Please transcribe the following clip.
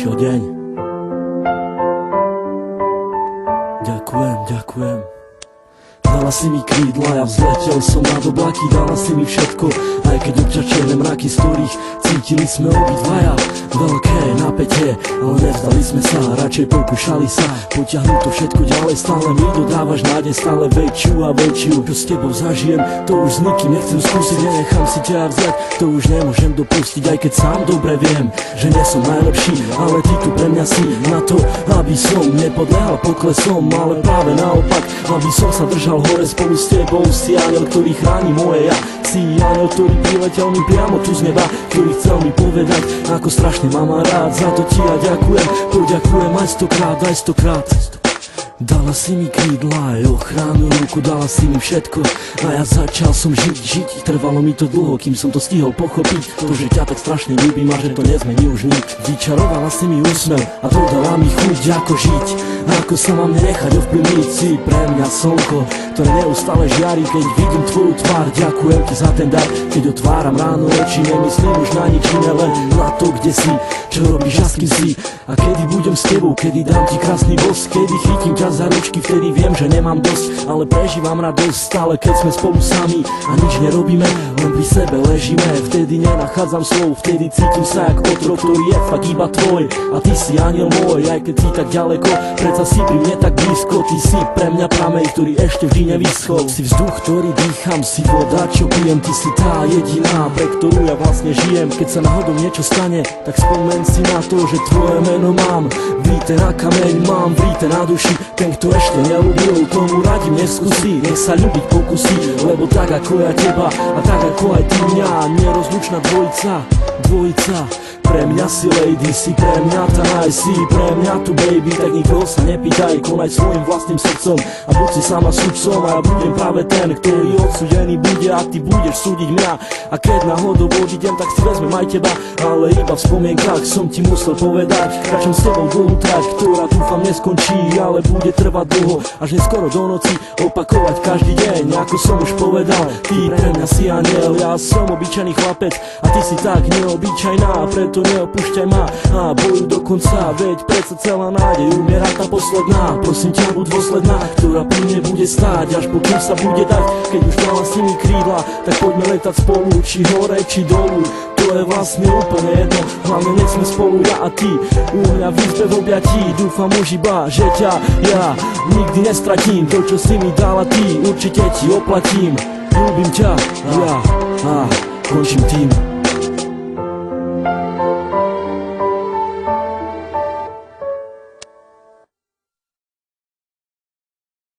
prišiel deň. Ďakujem. Dala si mi krídla, ja vzletel som nad oblaky, dala si mi všetko, aj keď občas čierne mraky, z ktorých cítili sme obidvaja veľké napätie, ale nevzdali sme sa, radšej pokúšali sa potiahnuť to všetko ďalej. Stále mi dodávaš nádej, stále väčšiu a väčšiu. Čo s tebou zažijem, to už s nikým nechcem skúsiť, nenechám si ťa vziať, to už nemôžem dopustiť, aj keď sám dobre viem, že nie som najlepší, ale ty tu pre mňa si na to, aby som nepodľahal poklesom, ale práve naopak, aby som sa držal hore spolu s tebou. Si aniel, ktorý chráni moje ja, si aniel, ktorý priletel mi priamo tu z neba, ktorý chcel mi povedať, ako strašne mám rád. Za to ti ja ďakujem, poďakujem aj stokrát. Dala si mi krídla, aj ochranu ruku, dala si mi všetko a ja začal som žiť. Trvalo mi to dlho, kým som to stihol pochopiť, to, že ťa tak strašne ľúbim a že to nezmení už nič. Vyčarovala si mi úsmev a dodala mi chuť, ako žiť, ako sa mám nenechať ovplyvniť. Si pre mňa slnko, ktoré neustále žiari, keď vidím tvoju tvár. Ďakujem ti za ten dar, keď otváram ráno oči, nemyslím už na nič iné, len na to, kde si, čo robíš a s kým si. A kedy budem s tebou, kedy dám ti krásny bosk, kedy chytím ťa za ručky, vtedy viem, že nemám dosť, ale prežívam radosť stále, keď sme spolu sami a nič nerobíme, len pri sebe ležíme. Vtedy nenachádzam slov, vtedy cítim sa jak otrok, ktorý je fakt iba tvoj a ty si aniel môj, aj keď si tak ďaleko, predsa si pri mne tak blízko. Ty si pre mňa prameň, ktorý ešte vždy nevyschol, si vzduch, ktorý dýcham, si voda, čo pijem, ty si tá jediná, pre ktorú ja vlastne žijem. Keď sa náhodou niečo stane, tak spomeň si na to, že tvoje meno mám vrité na kameň, mám vrité na duši. Ten, kto ešte neľúbil, tomu radím neskúsi, nech sa ľúbiť pokusí, lebo tak ako ja teba a tak ako aj ty mňa, nerozlučná dvojica. Pre mňa si lady, si pre mňa tá naj, si pre mňa tu baby, tak nikoho sa nepýtaj, konaj svojim vlastným srdcom a buď si sama sudcom a ja budem práve ten, ktorý odsúdený bude a ty budeš súdiť mňa. A keď náhodou odídem, tak si vezmem aj teba, ale iba v spomienkach som ti musel povedať, kráčam s tebou dlhú trať, ktorá dúfam neskončí, ale bude trvať dlho, až neskoro do noci, opakovať každý deň, ako som už povedal. Ty pre mňa si aniel, ja som obyčajný chlapec a ty si tak neobyčajná, preto neopúšťaj ma a bojuj do konca, veď predsa celá nádej umiera tá posledná. Prosím ťa, buď dôsledná, ktorá pri mne bude stáť, až pokým sa bude dať. Keď už dala si mi krídla, tak poďme letať spolu, či hore, či dolu, to je vlastne úplne jedno, hlavne nech sme spolu ja a ty, u mňa v izbe v objatí. Dúfam už iba, že ťa ja nikdy nestratím, to čo si mi dala ty, určite ti oplatím. Ľúbim ťa, ja a končím tým.